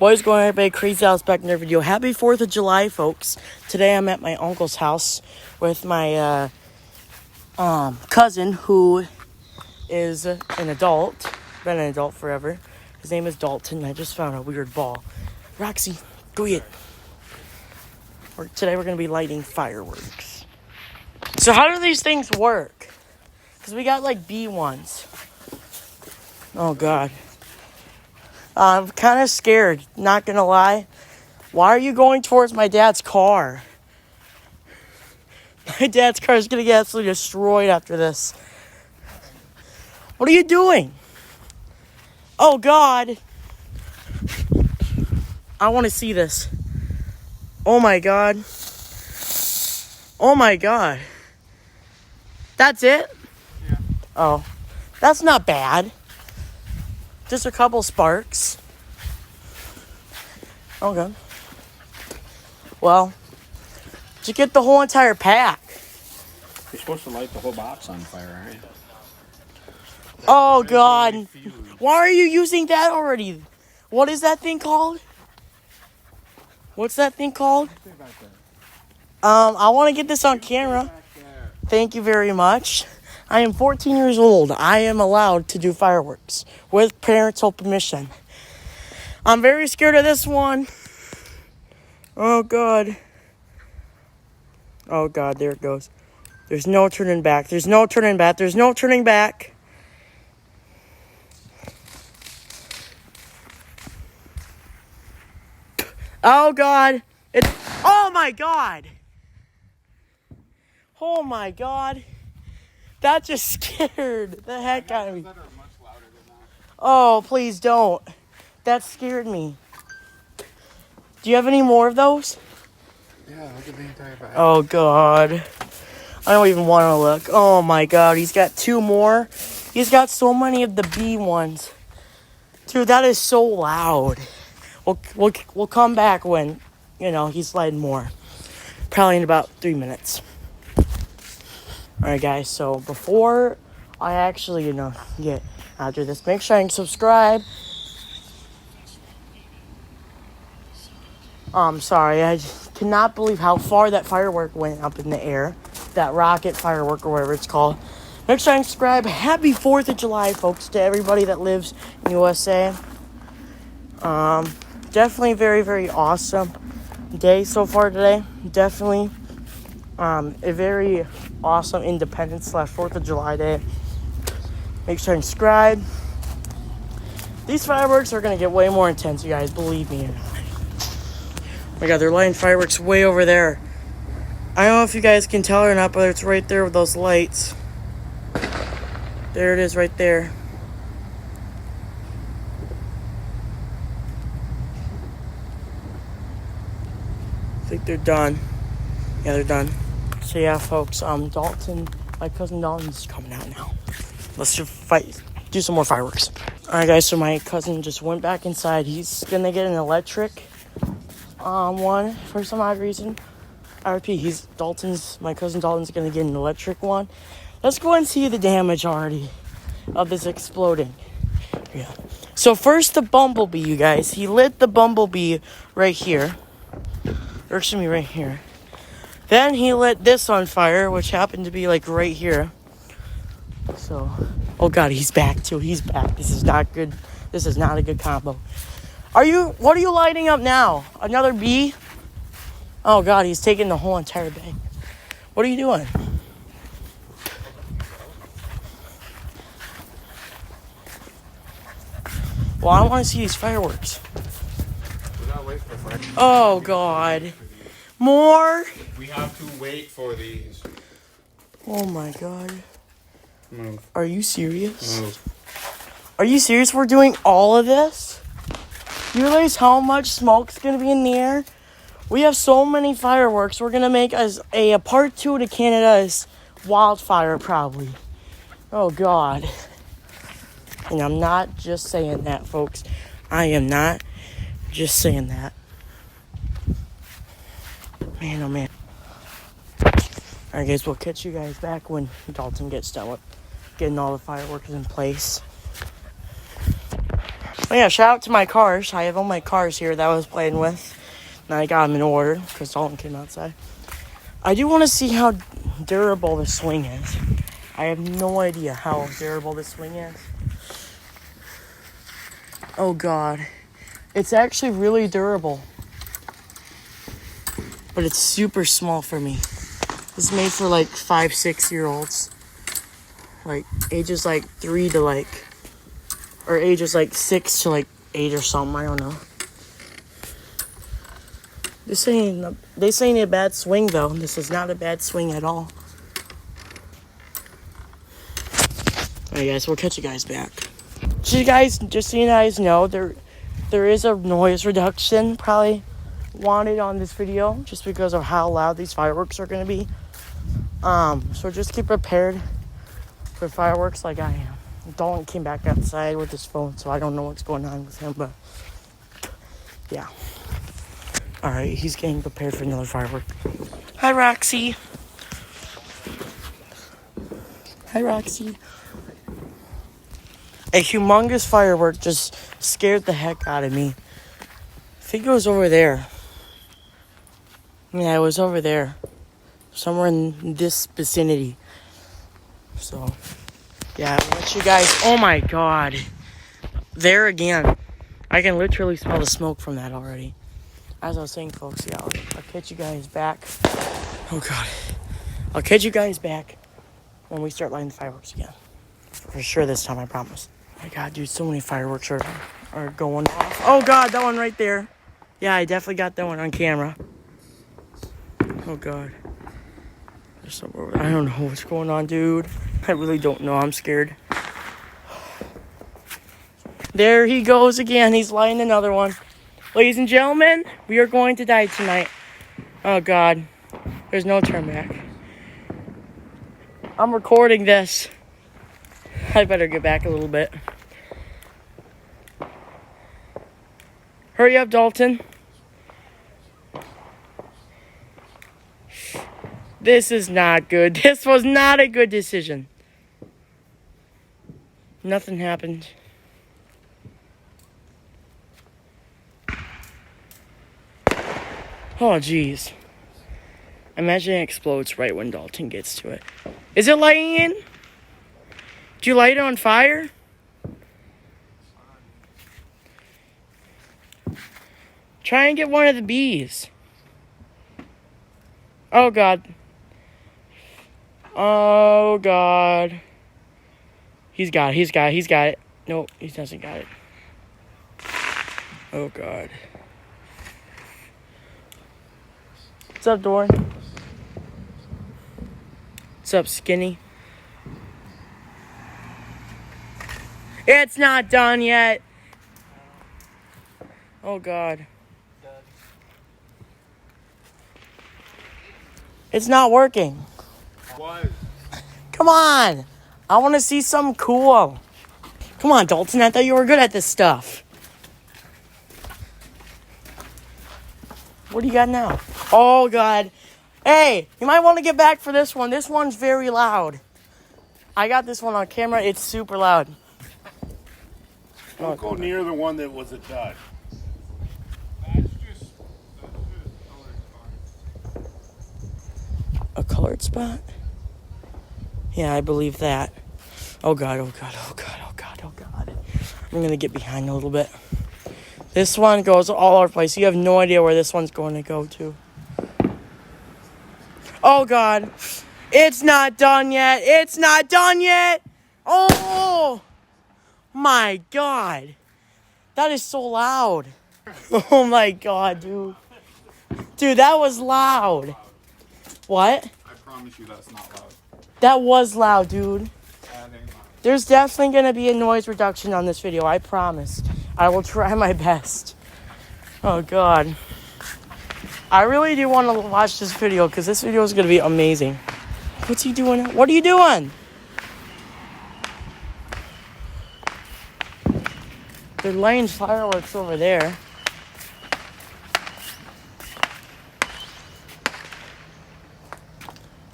What is going on, everybody? Crazy Alice back in their video. Happy 4th of July, folks. Today I'm at my uncle's house with my cousin, who is an adult. Been an adult forever. His name is Dalton. I just found a weird ball. Roxy, go get it. Today we're going to be lighting fireworks. So how do these things work? Because we got like B ones. Oh, God. I'm kind of scared, not gonna lie. Why are you going towards my dad's car? My dad's car is gonna get absolutely destroyed after this. What are you doing? Oh, God. I want to see this. Oh, my God. Oh, my God. That's it? Yeah. Oh, that's not bad. Just a couple sparks. Okay. Well, just get the whole entire pack. You're supposed to light the whole box on fire, aren't you? Oh, God. Why are you using that already? What is that thing called? What's that thing called? I want to get this on camera. Thank you very much. I am 14 years old. I am allowed to do fireworks with parental permission. I'm very scared of this one. Oh, God. Oh, God, there it goes. There's no turning back. There's no turning back. There's no turning back. Oh, God. Oh, my God. Oh, my God. That just scared the heck out of me. Oh, please don't. That scared me. Do you have any more of those? Yeah, look at the entire bag. Oh, God. I don't even want to look. Oh, my God. He's got two more. He's got so many of the B ones. Dude, that is so loud. We'll come back when, he's lighting more. Probably in about 3 minutes. Alright, guys, so before I actually, get after this, make sure and subscribe. I'm sorry, I just cannot believe how far that firework went up in the air. That rocket firework or whatever it's called. Make sure and subscribe. Happy 4th of July, folks, to everybody that lives in USA. Definitely very, very awesome day so far today. Definitely a very awesome Independence / 4th of July day. Make sure and subscribe. These fireworks are going to get way more intense, you guys. Believe me. Oh my God, they're lighting fireworks way over there. I don't know if you guys can tell or not, but it's right there with those lights. There it is right there. I think they're done. Yeah, they're done. So yeah, folks, Dalton, my cousin Dalton's coming out now. Let's just do some more fireworks. Alright, guys, so my cousin just went back inside. He's gonna get an electric one for some odd reason. I repeat, my cousin Dalton's gonna get an electric one. Let's go and see the damage already of this exploding. Yeah. So first the bumblebee, you guys. He lit the bumblebee right here. Or excuse me, right here. Then he lit this on fire, which happened to be like right here. So, oh God, he's back too. He's back. This is not good. This is not a good combo. What are you lighting up now? Another bee? Oh God, he's taking the whole entire bag. What are you doing? Well, I want to see these fireworks. We gotta wait for fresh. Oh God. More? We have to wait for these. Oh my God. Move. Are you serious? Move. Are you serious? We're doing all of this? You realize how much smoke's gonna be in the air? We have so many fireworks. We're gonna make a part 2 to Canada's wildfire, probably. Oh God. And I'm not just saying that, folks. I am not just saying that. Man, oh man. Alright, guys, we'll catch you guys back when Dalton gets done with getting all the fireworks in place. Oh yeah, shout out to my cars. I have all my cars here that I was playing with. And I got them in order because Dalton came outside. I do want to see how durable the swing is. I have no idea how durable this swing is. Oh God. It's actually really durable. But it's super small for me. It's made for like 5-6-year-olds. Like ages like 3 to like, or ages like 6 to like 8 or something. I don't know. This ain't a bad swing though. This is not a bad swing at all. Alright guys, we'll catch you guys back. So you guys, just so you guys know, there is a noise reduction probably wanted on this video just because of how loud these fireworks are going to be. So just keep prepared for fireworks like I am. Dalton came back outside with his phone, so I don't know what's going on with him, but yeah. Alright, he's getting prepared for another firework. Hi, Roxy. Hi, Roxy. A humongous firework just scared the heck out of me. I think it was over there. Yeah, it was over there. Somewhere in this vicinity. So, yeah, I'll let you guys... Oh my God. There again. I can literally smell the smoke from that already. As I was saying, folks, yeah, I'll catch you guys back. Oh God. I'll catch you guys back when we start lighting the fireworks again. For sure this time, I promise. Oh my God, dude, so many fireworks are going off. Oh God, that one right there. Yeah, I definitely got that one on camera. Oh God. There's some over there. I don't know what's going on, dude. I really don't know. I'm scared. There he goes again. He's lighting another one. Ladies and gentlemen, we are going to die tonight. Oh God. There's no turn back. I'm recording this. I better get back a little bit. Hurry up, Dalton. This is not good. This was not a good decision. Nothing happened. Oh, jeez. Imagine it explodes right when Dalton gets to it. Is it lighting in? Did you light it on fire? Try and get one of the bees. Oh, God. Oh, God. He's got it. Nope, he doesn't got it. Oh, God. What's up, Doran? What's up, Skinny? It's not done yet. Oh, God. It's not working. What? Come on. I want to see something cool. Come on, Dalton. I thought you were good at this stuff. What do you got now? Oh, God. Hey, you might want to get back for this one. This one's very loud. I got this one on camera. It's super loud. Don't go near the one that was a dud. A colored spot? Yeah, I believe that. Oh, God, oh, God, oh, God, oh, God, oh, God. I'm going to get behind a little bit. This one goes all over the place. You have no idea where this one's going to go to. Oh, God. It's not done yet. It's not done yet. Oh, my God. That is so loud. Oh, my God, dude. Dude, that was loud. What? I promise you that's not loud. That was loud, dude. There's definitely going to be a noise reduction on this video. I promise. I will try my best. Oh, God. I really do want to watch this video because this video is going to be amazing. What's he doing? What are you doing? They're laying fireworks over there.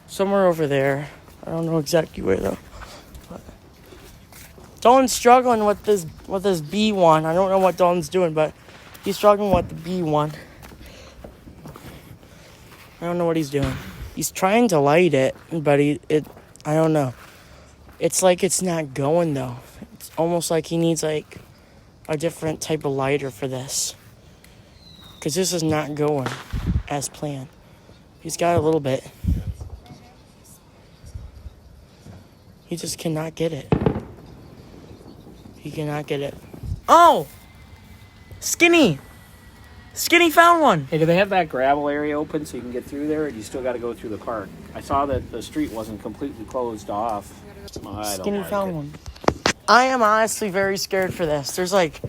Somewhere over there. I don't know exactly where though. But Dalton's struggling with this B one. I don't know what Dalton's doing, but he's struggling with the B one. I don't know what he's doing. He's trying to light it, but I don't know. It's like it's not going though. It's almost like he needs like a different type of lighter for this. Because this is not going as planned. He's got a little bit. He just cannot get it. He cannot get it. Oh! Skinny! Skinny found one! Hey, do they have that gravel area open so you can get through there, or do you still got to go through the park? I saw that the street wasn't completely closed off. Skinny found one. I am honestly very scared for this. There's like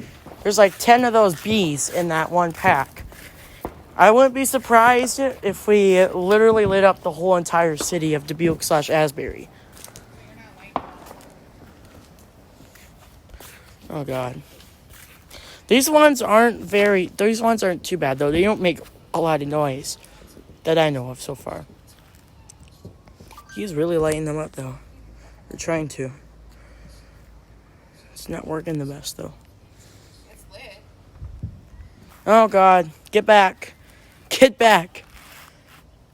10 of those bees in that one pack. I wouldn't be surprised if we literally lit up the whole entire city of Dubuque/Asbury. Oh God. These ones aren't too bad though. They don't make a lot of noise that I know of so far. He's really lighting them up though. They're trying to. It's not working the best though. It's lit. Oh God, get back. Get back.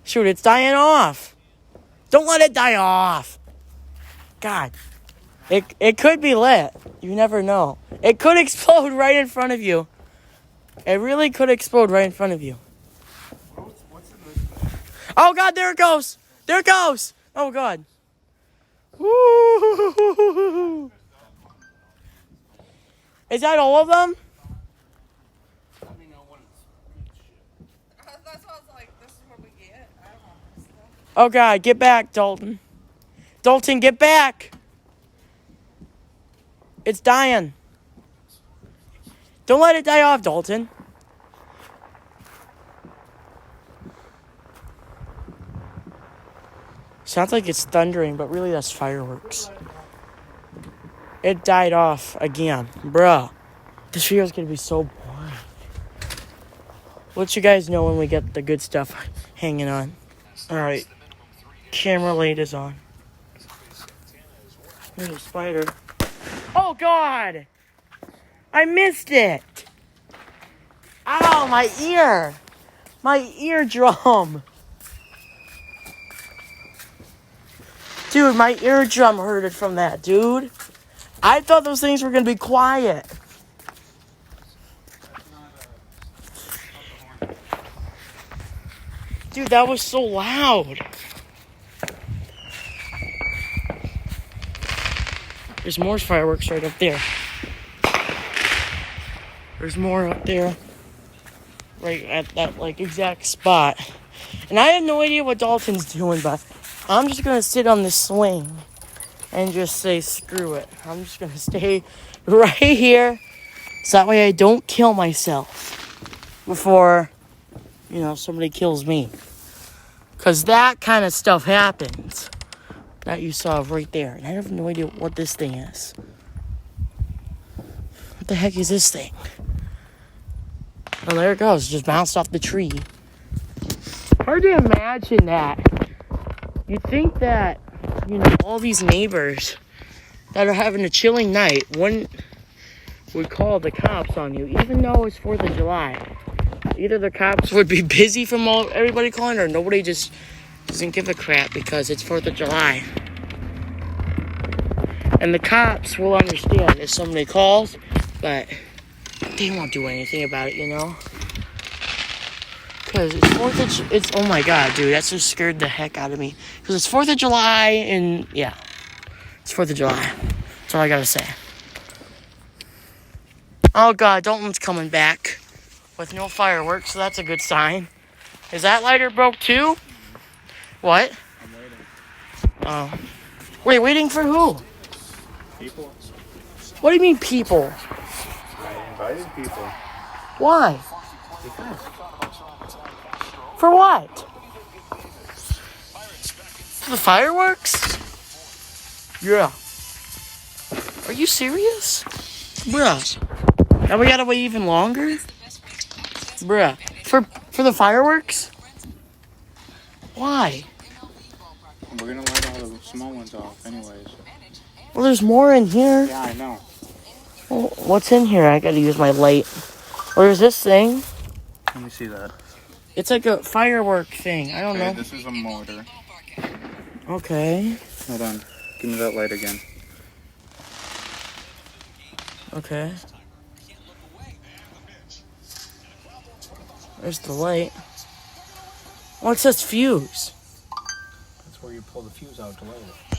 Shoot, it's dying off. Don't let it die off. God. It could be lit. You never know. It could explode right in front of you. It really could explode right in front of you. What's in this thing? Oh God, there it goes. There it goes. Oh God. Woo. Is that all of them? That's why I was like, this is what we get. I don't want this stuff. Oh God, get back, Dalton. Dalton, get back. It's dying. Don't let it die off, Dalton. Sounds like it's thundering, but really that's fireworks. It died off again. Bruh. This video's gonna be so boring. Let you guys know when we get the good stuff hanging on. Alright. Camera light is on. There's a spider. Oh God! I missed it! Ow, my ear! My eardrum! Dude, my eardrum hurted from that, dude. I thought those things were gonna be quiet. Dude, that was so loud. There's more fireworks right up there. There's more up there. Right at that exact spot. And I have no idea what Dalton's doing, but I'm just gonna sit on this swing and just say screw it. I'm just gonna stay right here so that way I don't kill myself before, somebody kills me. Cause that kind of stuff happens. That you saw right there. And I have no idea what this thing is. What the heck is this thing? Oh, there it goes. Just bounced off the tree. Hard to imagine that. You'd think that, all these neighbors that are having a chilling night would call the cops on you, even though it's 4th of July. Either the cops would be busy from everybody calling, or nobody just doesn't give a crap because it's 4th of July. And the cops will understand if somebody calls, but they won't do anything about it, Because it's 4th of oh my God, dude, that just scared the heck out of me. Because it's 4th of July, and yeah, it's 4th of July. That's all I gotta say. Oh God, Dalton's coming back with no fireworks, so that's a good sign. Is that lighter broke too? What? I'm waiting. Oh. Wait, waiting for who? People? What do you mean people? I invited people. Why? Because. For what? For the fireworks? Yeah. Are you serious? Bruh. Now we gotta wait even longer? Bruh. For the fireworks? Why? We're gonna light all the small ones off anyways. Well, there's more in here. Yeah, I know. Well, what's in here? I gotta use my light. Where's this thing? Let me see that. It's like a firework thing. I don't Okay, know. this is a motor. Okay. Hold on. Give me that light again. Okay. There's the light. Oh, it says fuse. That's where you pull the fuse out to light it.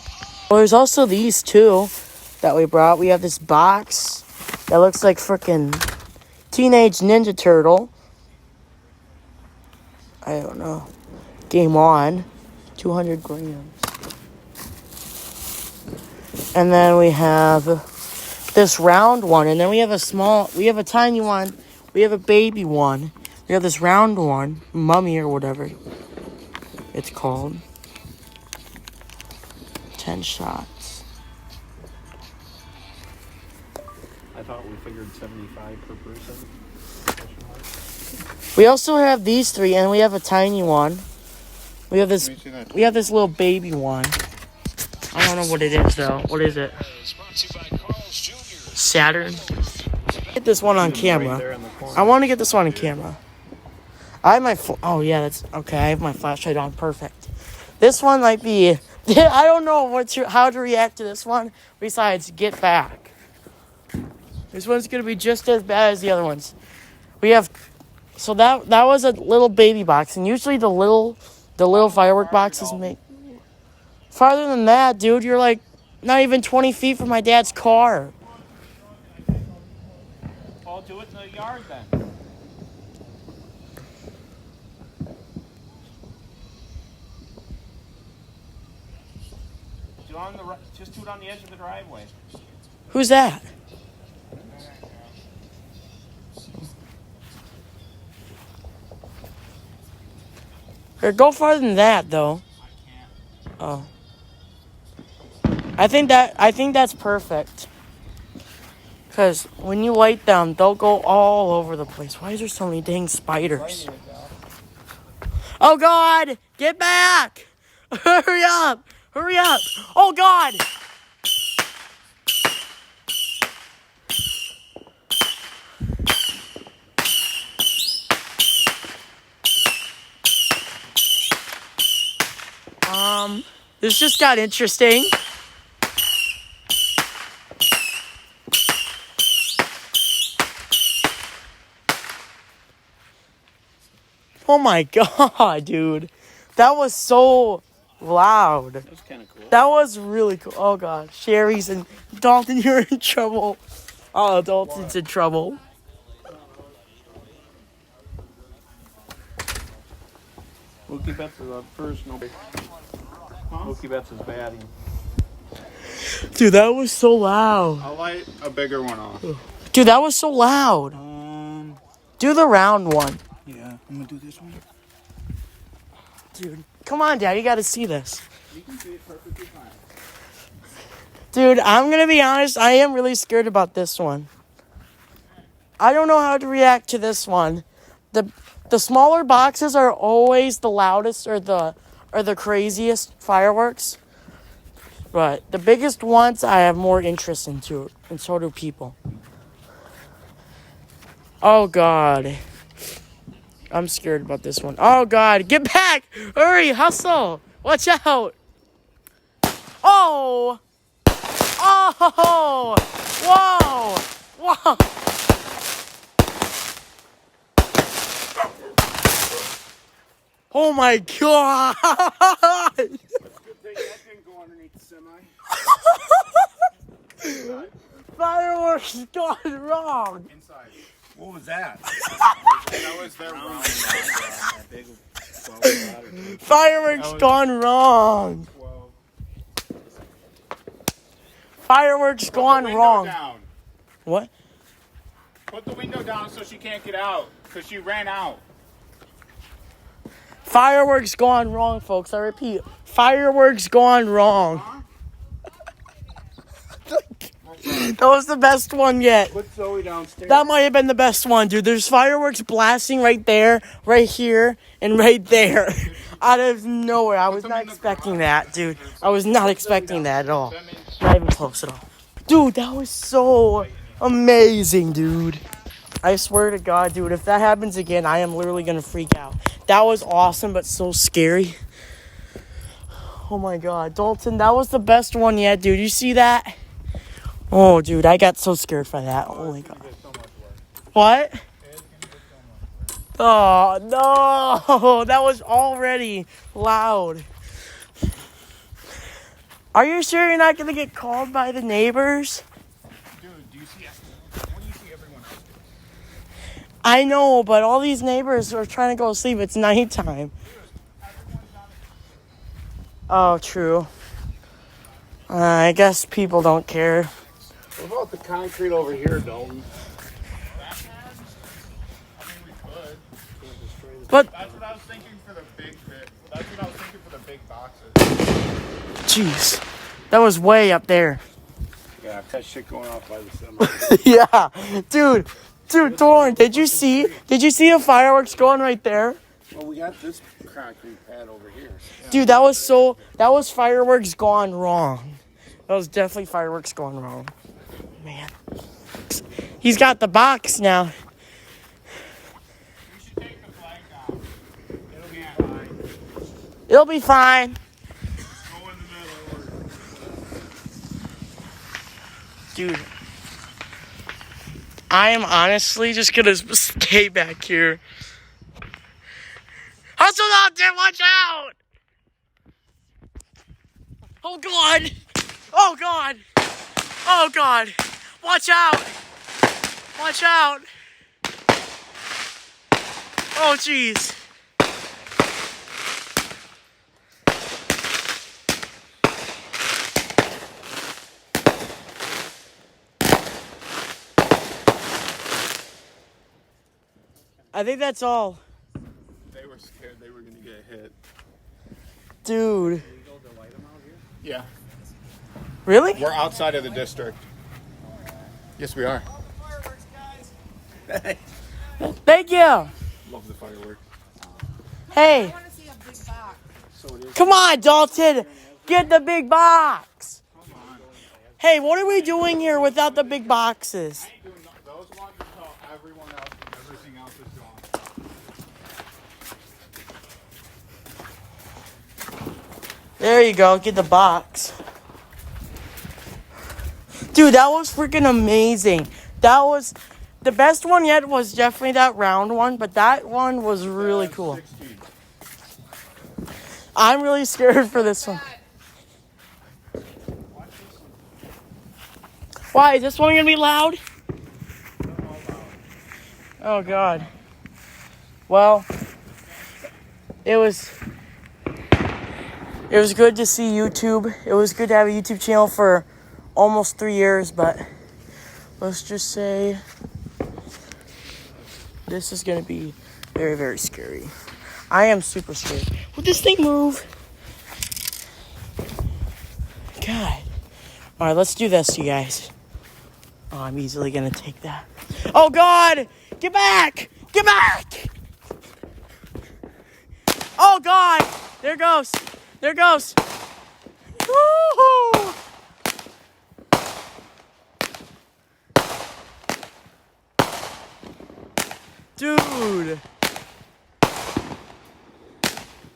Well, there's also these two that we brought. We have this box that looks like frickin' Teenage Ninja Turtle. I don't know. Game on. 200 grams. And then we have this round one. And then we have a tiny one. We have a baby one. We have this round one. Mummy or whatever it's called. 10 shots. I thought we figured 75 per person. We also have these three, and we have a tiny one. We have this. Let me see that. We have this little baby one. I don't know what it is though. What is it? Saturn. Get this one on Right camera. there in the corner. I want to get this one on camera. I have my. Oh yeah, that's okay. I have my flashlight on. Perfect. This one might be. I don't know how to react to this one. Besides, get back. This one's gonna be just as bad as the other ones. We have. So that was a little baby box, and usually the little firework boxes make farther than that, dude. You're like not even 20 feet from my dad's car. Well, do it in the yard then. Just do it on the edge of the driveway. Who's that? Or go farther than that, though. Oh. I think that's perfect. Because when you light them, they'll go all over the place. Why is there so many dang spiders? Oh, God! Get back! Hurry up! Hurry up! Oh, God! This just got interesting. Oh my God, dude. That was so loud. That was kind of cool. That was really cool. Oh God. Sherry's and Dalton, you're in trouble. Oh, Dalton's in trouble. Mookie Betts is up first. Nobody. Mookie Betts is batting. Dude, that was so loud. I'll light a bigger one off. Dude, that was so loud. Do the round one. Yeah, I'm gonna do this one. Dude, come on, Dad. You gotta see this. You can see it perfectly fine. Dude, I'm gonna be honest. I am really scared about this one. I don't know how to react to this one. The smaller boxes are always the loudest or the craziest fireworks. But the biggest ones I have more interest into, and so do people. Oh God. I'm scared about this one. Oh God, get back! Hurry, hustle! Watch out! Oh! Oh! Whoa! Whoa! Oh my God! Good thing that didn't go underneath the semi. Fireworks gone wrong. Inside. What was that? That was their round. That big 12 water. Fireworks gone wrong. Fireworks gone wrong. Down. What? Put the window down so she can't get out, because she ran out. Fireworks gone wrong, folks. I repeat, fireworks gone wrong. Huh? front. That was the best one yet. Put Zoe downstairs. That might have been the best one, dude. There's fireworks blasting right there, right here, and right there. Out of nowhere. I was not expecting that, dude. I was not expecting that at all. Not even close at all. Dude, that was so amazing, dude. I swear to God, dude, if that happens again, I am literally going to freak out. That was awesome, but so scary. Oh my God, Dalton, that was the best one yet, dude. You see that? Oh, dude, I got so scared by that. Oh my God. What? Oh, no. That was already loud. Are you sure you're not going to get called by the neighbors? Dude, do you see? What do you see everyone else do? I know, but all these neighbors are trying to go to sleep. It's nighttime. Oh, true. I guess people don't care. What about the concrete over here, Dalton? I mean, we could. But, That's what I was thinking for the big bit. That's what I was thinking for the big boxes. jeez, that was way up there. Yeah, that shit going off by the semi. Yeah, dude, Doran, did you see the fireworks going right there? Well, we got this concrete pad over here. Dude, that was fireworks gone wrong. That was definitely fireworks gone wrong. Man. He's got the box now. You should take the flag down. It'll be fine. It'll be fine. Go in the middle. Dude. I am honestly just gonna stay back here. Hustle out there, watch out! Oh God! Oh God! Oh God! Watch out! Watch out! Oh jeez! I think that's all. They were scared they were going to get hit. Dude. Yeah. Really? We're outside of the district. Yes, we are. Thank you. Love the fireworks. Hey, I want to see a big box. So it is. come on, Dalton. Get the big box. Hey, what are we doing here without the big boxes? Doing those ones until everyone else and everything else is gone. There you go. Get the box. Dude, that was freaking amazing. That was the best one yet. Was definitely that round one, but that one was really cool. 16. I'm really scared for this one. Why is this one gonna be loud? Oh God. Well, it was good to see YouTube. It was good to have a YouTube channel for almost 3 years, but let's just say this is gonna be very, very scary. I am super scared. Would this thing move? God. All right, let's do this, you guys. Oh, I'm easily gonna take that. Oh God! Get back! Get back! Oh God! There it goes. There it goes. Woo-hoo! Dude.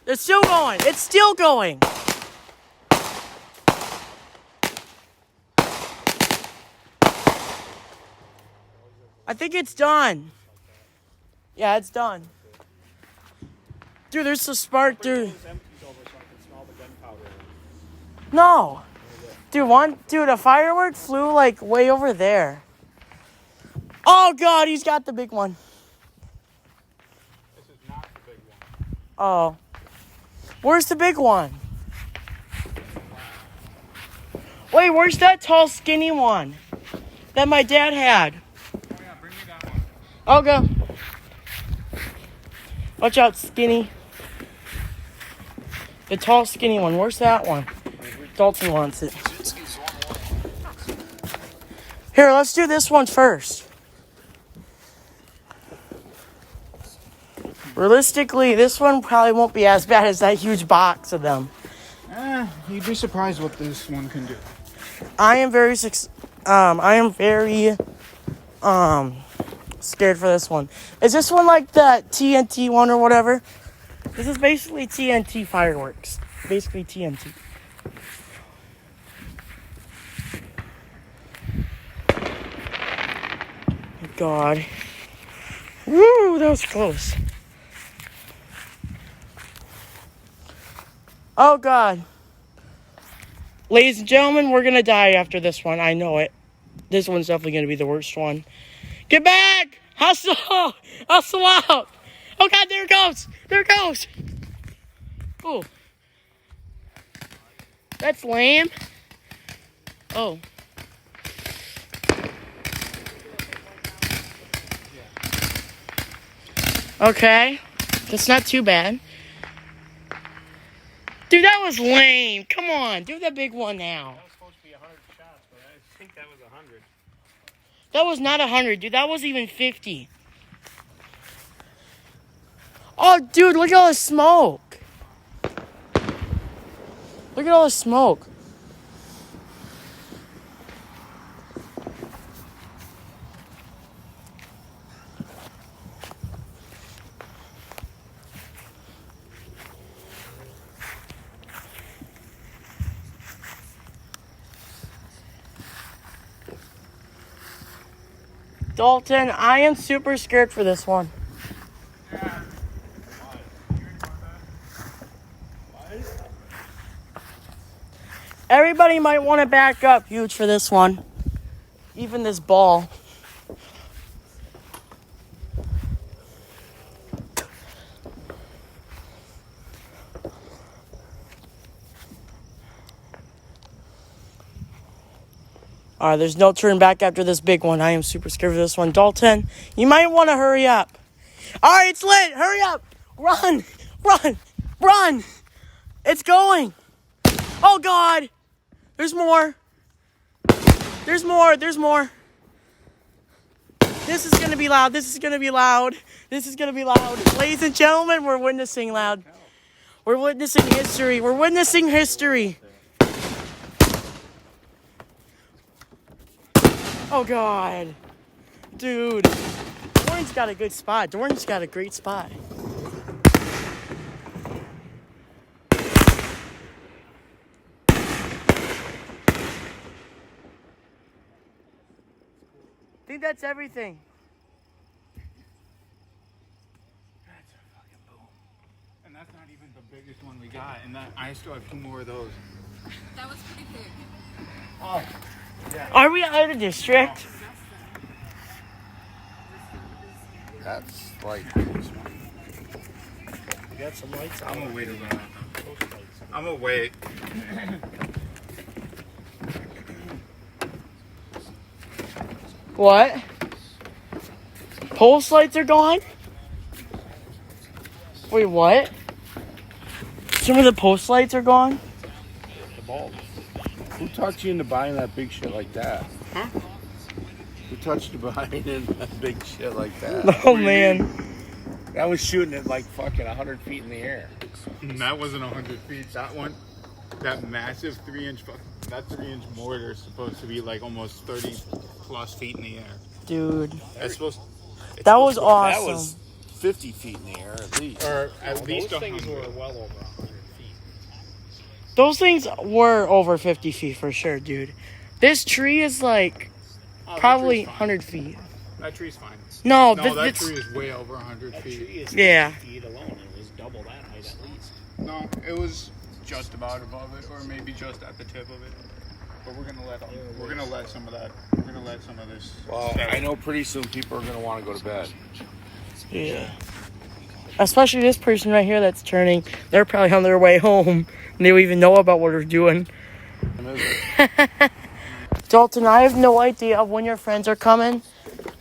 It's still going. It's still going. I think it's done. Yeah, it's done. Dude, there's a spark, dude. No. Dude, a firework flew like way over there. Oh God, he's got the big one. This is not the big one. Oh. Where's the big one? Wait, where's that tall, skinny one that my dad had? Oh yeah, bring me that one. I'll go. Watch out, skinny. The tall, skinny one. Where's that one? Dalton wants it. Here, let's do this one first. Realistically, this one probably won't be as bad as that huge box of them. You'd be surprised what this one can do. I am very scared for this one. Is this one like the TNT one or whatever? This is basically TNT fireworks. Basically TNT. God. Woo, that was close. Oh, God. Ladies and gentlemen, we're going to die after this one. I know it. This one's definitely going to be the worst one. Get back! Hustle! Hustle out! Oh, God, there it goes! There it goes! Oh. That's lame. Oh. Okay. That's not too bad. Dude, that was lame. Come on. Do the big one now. That was supposed to be 100 shots, but I think that was 100. That was not 100, dude. That was even 50. Oh, dude, look at all the smoke. Look at all the smoke. Dalton, I am super scared for this one. Everybody might want to back up huge for this one. Even this ball. All right, there's no turn back after this big one. I am super scared for this one. Dalton, you might want to hurry up. All right, it's lit. Hurry up. Run, run, run. It's going. Oh, God. There's more. There's more. There's more. This is going to be loud. This is going to be loud. This is going to be loud. Ladies and gentlemen, we're witnessing loud. We're witnessing history. We're witnessing history. Oh, God. Dude. Dorn's got a good spot. Dorn's got a great spot. I think that's everything. That's a fucking boom. And that's not even the biggest one we got. And that I still have 2 more of those. That was pretty big. Oh. Are we out of the district? That's like. You got some lights on. I'm gonna wait around. I'm gonna wait. What? Pulse lights are gone? Wait, what? Some of the post lights are gone? The bulb. Who talked you into buying that big shit like that? Huh? Who touched you behind in that big shit like that? Oh, man. That was shooting at like fucking 100 feet in the air. That wasn't 100 feet. That one, that massive 3-inch, that 3-inch mortar is supposed to be like almost 30 plus feet in the air. Dude. That's supposed. That was That awesome. was 50 feet in the air at least. Or at least Those things 100. were well over 100 feet. Those things were over 50 feet for sure, dude. This tree is like Oh, that probably tree's fine. 100 feet. That tree's fine. No, No, this, that this- tree is way over 100 That feet. tree is 50 Yeah. feet alone. It was double that height at least. No, it was just about above it, or maybe just at the tip of it. But we're gonna let some of that. We're gonna let some of this. Well, settle. I know pretty soon people are going to want to go to bed. yeah. Especially this person right here that's turning. They're probably on their way home. And they don't even know about what we're doing. And there's- Dalton, I have no idea when your friends are coming.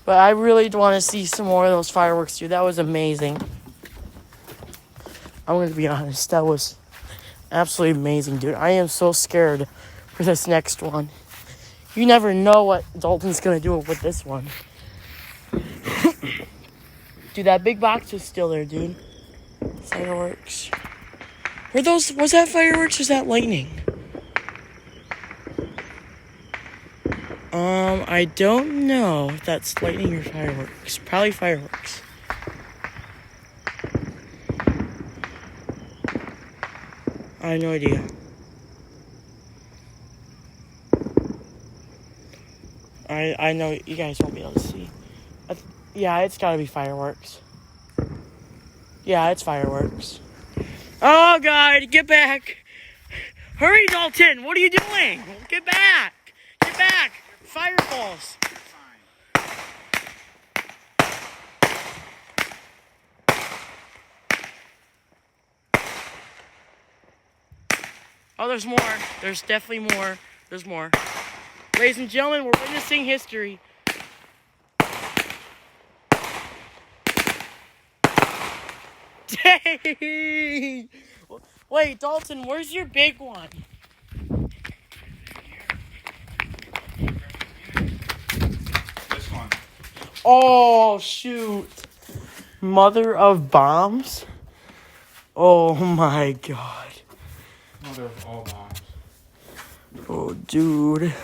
But I really want to see some more of those fireworks, dude. That was amazing. I'm going to be honest. That was absolutely amazing, dude. I am so scared for this next one. You never know what Dalton's gonna do with this one. Dude, that big box is still there, dude. Fireworks. Were those, was that fireworks or was that lightning? I don't know if that's lightning or fireworks. Probably fireworks. I have no idea. I know you guys won't be able to see. Yeah, it's gotta be fireworks. Yeah, it's fireworks. Oh, God, get back. Hurry, Dalton. What are you doing? Get back. Get back. Fireballs. Oh, there's more. There's definitely more. There's more. Ladies and gentlemen, we're witnessing history. Dang! Wait, Dalton, where's your big one? This one. Oh, shoot. Mother of bombs? Oh, my God. Mother of all bombs. Oh, dude.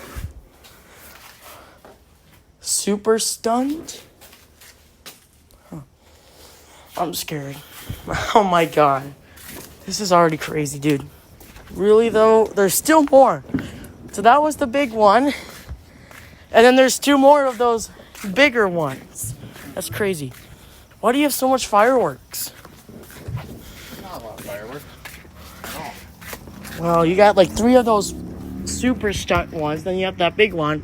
Super stunned? Huh. I'm scared. Oh, my God. This is already crazy, dude. Really, though? There's still more. So that was the big one. And then there's 2 more of those bigger ones. That's crazy. Why do you have so much fireworks? Not a lot of fireworks. Well, you got like 3 of those super stunt ones. Then you have that big one.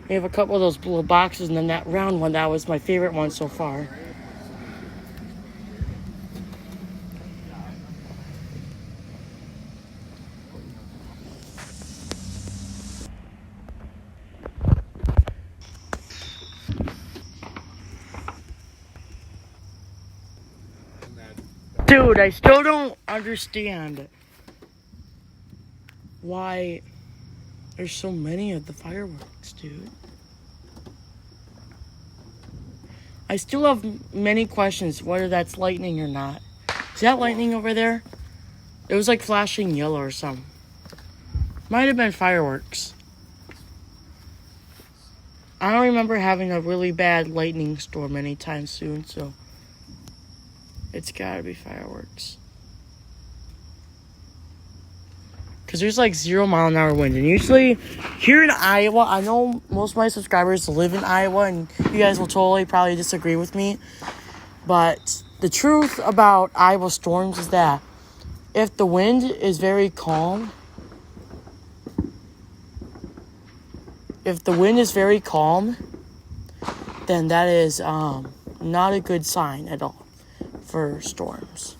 You have a couple of those little boxes. And then that round one. That was my favorite one so far. Dude, I still don't understand why there's so many of the fireworks, dude. I still have many questions whether that's lightning or not. Is that lightning over there? It was like flashing yellow or something. Might have been fireworks. I don't remember having a really bad lightning storm anytime soon, so it's gotta be fireworks. Because there's like 0 mile an hour wind. And usually here in Iowa, I know most of my subscribers live in Iowa, and you guys will totally probably disagree with me. But the truth about Iowa storms is that if the wind is very calm, then that is not a good sign at all for storms.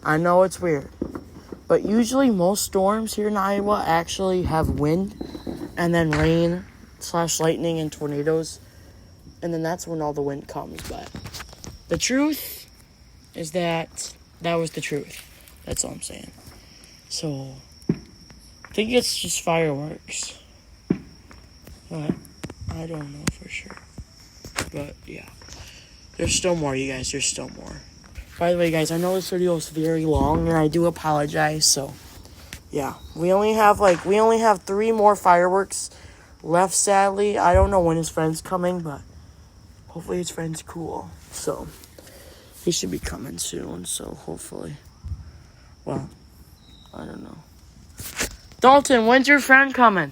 I know it's weird, but usually most storms here in Iowa actually have wind and then rain / lightning and tornadoes, and then that's when all the wind comes. But the truth is that was the truth. That's all I'm saying. So I think it's just fireworks, but I don't know for sure. But yeah, there's still more, you guys. There's still more. By the way, guys, I know this video is very long, and I do apologize. So, yeah, we only have 3 more fireworks left. Sadly, I don't know when his friend's coming, but hopefully his friend's cool. So, he should be coming soon. So, hopefully, well, I don't know. Dalton, when's your friend coming?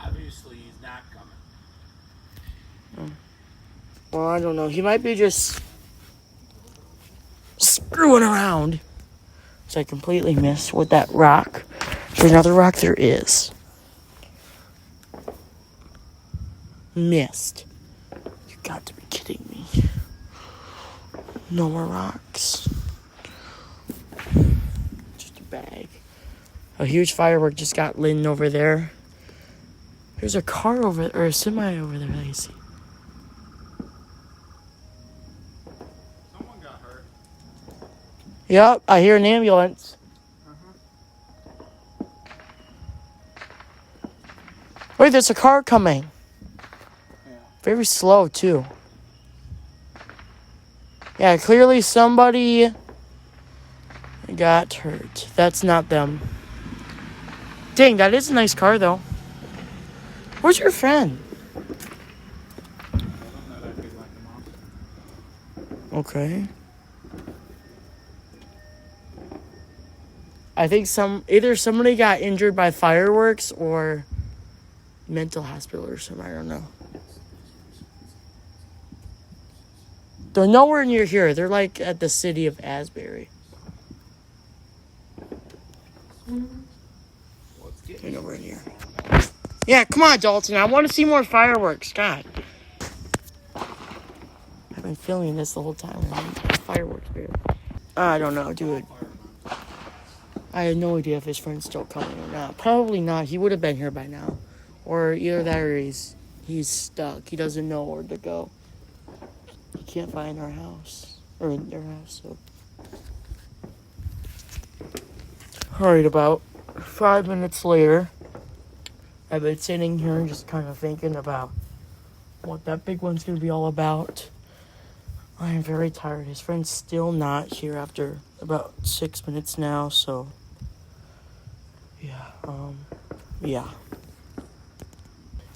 Obviously, he's not coming. Well, I don't know. He might be just screwing around. So I completely missed with that rock. There's another rock there is. Missed. You got to be kidding me. No more rocks. Just a bag. A huge firework just got lit over there. There's a car over there, or a semi over there that I see. Yep, I hear an ambulance. Wait, there's a car coming. Very slow, too. Yeah, clearly somebody got hurt. That's not them. Dang, that is a nice car, though. Where's your friend? Okay. I think either somebody got injured by fireworks or mental hospital or something. I don't know. They're nowhere near here. They're like at the city of Asbury. They're nowhere near. Yeah, come on, Dalton. I want to see more fireworks. God. I've been filming this the whole time. Fireworks, dude. I don't know, dude. I had no idea if his friend's still coming or not. Probably not. He would have been here by now. Or either that or he's stuck. He doesn't know where to go. He can't find our house. Or their house, so. Alright, about 5 minutes later, I've been sitting here and just kind of thinking about what that big one's going to be all about. I am very tired. His friend's still not here after about 6 minutes now, so yeah.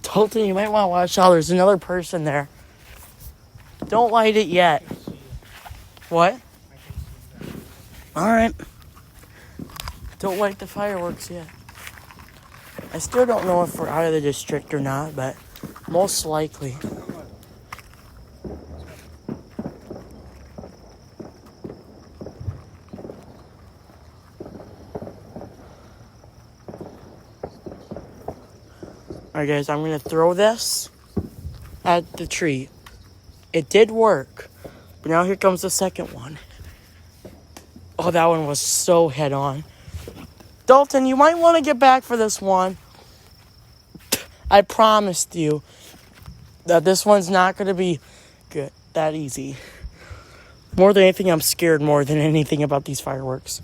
Dalton, you might want to watch out. There's another person there. Don't light it yet. What? Alright. Don't light the fireworks yet. I still don't know if we're out of the district or not, but most likely. Alright guys, I'm going to throw this at the tree. It did work, but now here comes the second one. Oh, that one was so head on. Dalton, you might want to get back for this one. I promised you that this one's not going to be good, that easy. More than anything, I'm scared more than anything about these fireworks.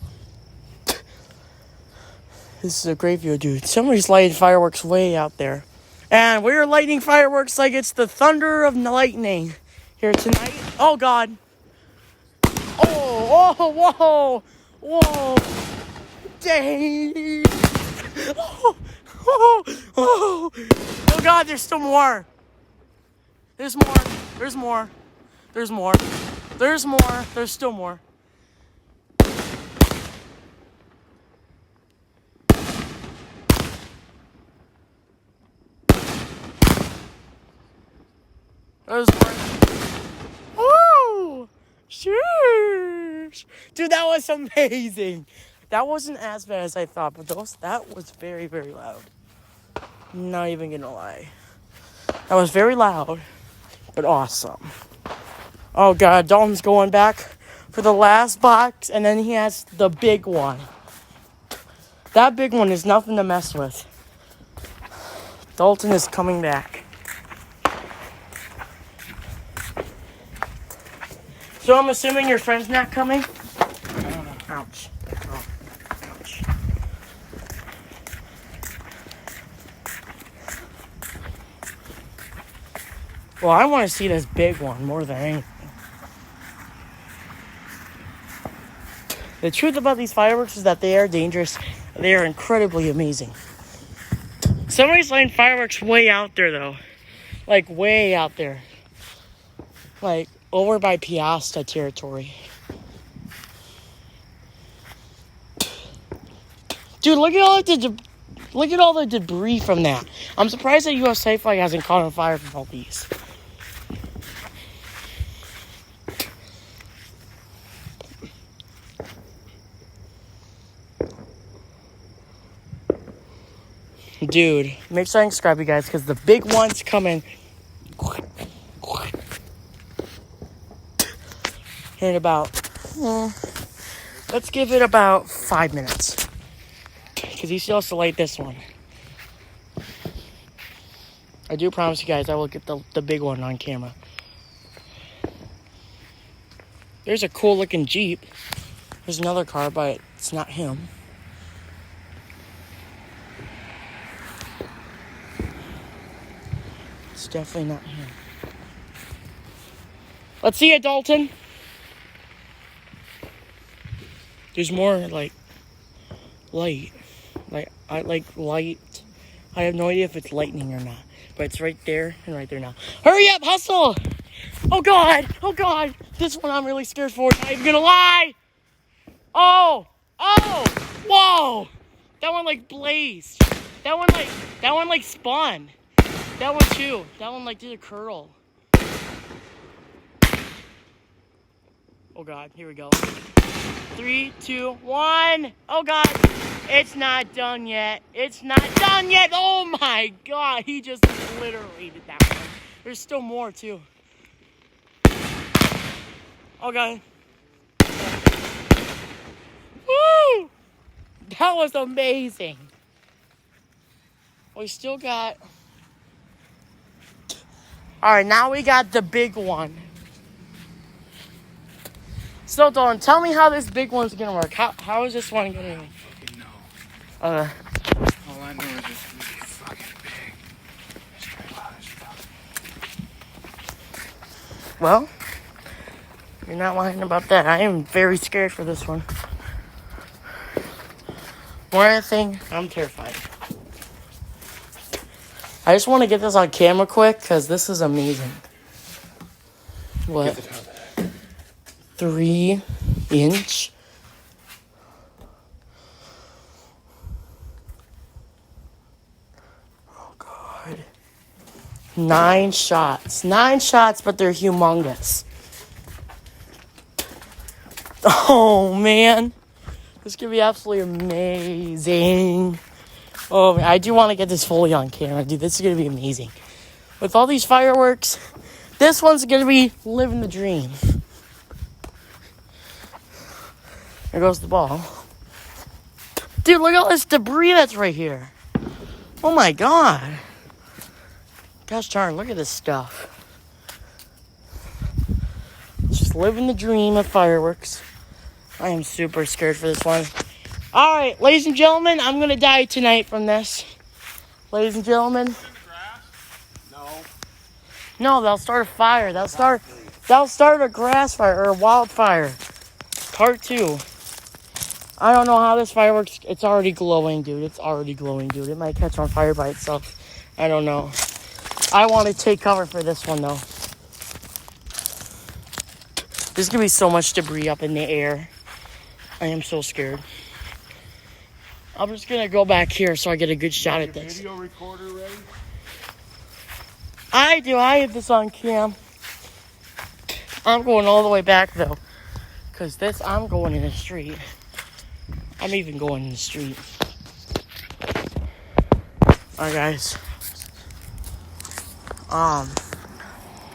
This is a great view, dude. Somebody's lighting fireworks way out there. And we're lighting fireworks like it's the thunder of lightning here tonight. Oh, God. Oh, whoa. Dang. Oh, God, there's still more. There's more. There's still more. There's more. Oh, sheesh. Dude, that was amazing. That wasn't as bad as I thought, but that was very, very loud. Not even gonna lie. That was very loud, but awesome. Oh, God, Dalton's going back for the last box, and then he has the big one. That big one is nothing to mess with. Dalton is coming back. So I'm assuming your friend's not coming? I don't know. Ouch. Oh, ouch. Well, I want to see this big one more than anything. The truth about these fireworks is that they are dangerous. They are incredibly amazing. Somebody's lighting fireworks way out there, though. Like, way out there. Like, over by Piasta territory. Dude, look at all the debris from that. I'm surprised that US Safeway hasn't caught on fire from all these. Dude, make sure I subscribe, you guys, because the big one's coming. In about, let's give it about 5 minutes. Because he still has to light this one. I do promise you guys I will get the big one on camera. There's a cool looking Jeep. There's another car, but it's not him. definitely not here. Let's see it, Dalton. There's more like light. Like I like light. I have no idea if it's lightning or not, but it's right there and right there now. Hurry up, hustle! Oh God! Oh God! This one I'm really scared for. Not even gonna lie. Oh! Oh! Whoa! That one like blazed. That one like spun. That one too. That one like did a curl. Oh God! Here we go. 3, 2, 1. Oh God! It's not done yet. It's not done yet. Oh my God! He just obliterated that one. There's still more too. Oh God! Woo! That was amazing. We still got. All right, now we got the big one. So, Dawn, tell me how this big one's gonna work. How is this one gonna work? Fucking no. Uh, All I know is it's really fucking big. It's pretty loud as fuck. well, you're not lying about that. I am very scared for this one. More than anything, I'm terrified. I just want to get this on camera quick because this is amazing. What? 3 inch? Oh God. 9 shots. 9 shots, but they're humongous. Oh man. This could be absolutely amazing. Oh, I do want to get this fully on camera, dude. This is going to be amazing. With all these fireworks, this one's going to be living the dream. There goes the ball. Dude, look at all this debris that's right here. Oh my God. Gosh darn, look at this stuff. Just living the dream of fireworks. I am super scared for this one. Alright, ladies and gentlemen, I'm going to die tonight from this. Ladies and gentlemen. No, they'll start a fire. They'll start a grass fire or a wildfire. Part 2. I don't know how this fireworks. It's already glowing, dude. It's already glowing, dude. It might catch on fire by itself. I don't know. I want to take cover for this one, though. There's going to be so much debris up in the air. I am so scared. I'm just going to go back here so I get a good shot at this. Video recorder ready? I do. I have this on cam. I'm going all the way back, though. Because I'm going in the street. I'm even going in the street. Alright, guys.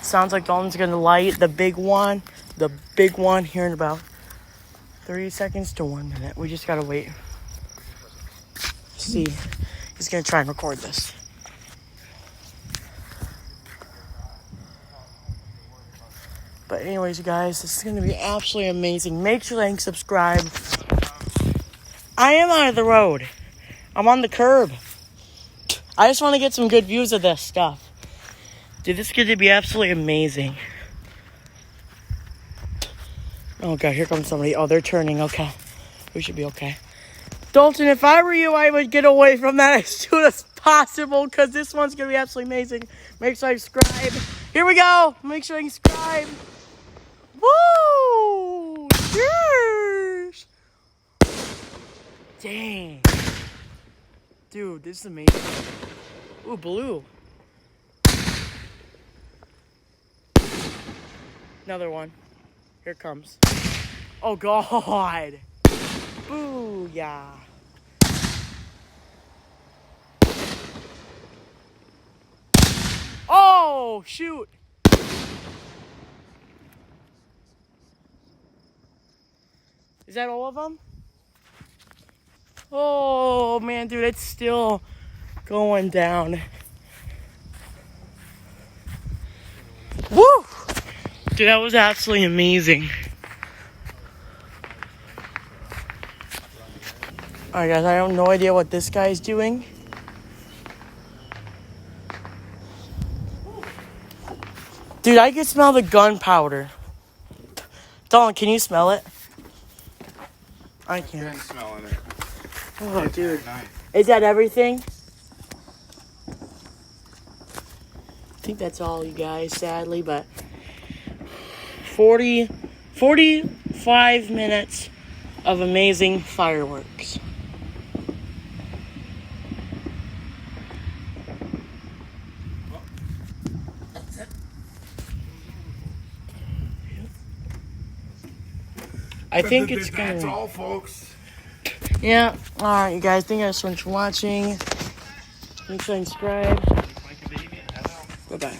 Sounds like Dalton's going to light the big one. The big one here in about 30 seconds to 1 minute. We just got to wait. See, he's going to try and record this. But anyways, guys, this is going to be absolutely amazing. Make sure to subscribe. I am out of the road. I'm on the curb. I just want to get some good views of this stuff. Dude, this is going to be absolutely amazing. Oh, God, here comes somebody. Oh, they're turning. Okay. We should be okay. Dalton, if I were you, I would get away from that as soon as possible because this one's going to be absolutely amazing. Make sure you subscribe. Here we go. Make sure you subscribe. Woo! Yes! Dang. Dude, this is amazing. Ooh, blue. Another one. Here it comes. Oh, God. Booyah. Oh, shoot. Is that all of them? Oh, man, dude, it's still going down. Woo! Dude, that was absolutely amazing. Alright, guys, I have no idea what this guy's doing. Dude, I can smell the gunpowder. Dalton, can you smell it? I Been can't. smelling it. Oh, dude. Nice. Is that everything? I think that's all, you guys, sadly, but 45 minutes of amazing fireworks. I think it's That's gonna. all, folks. Yeah. All right, you guys. Thank you guys so much for watching. Make sure you subscribe. Bye bye.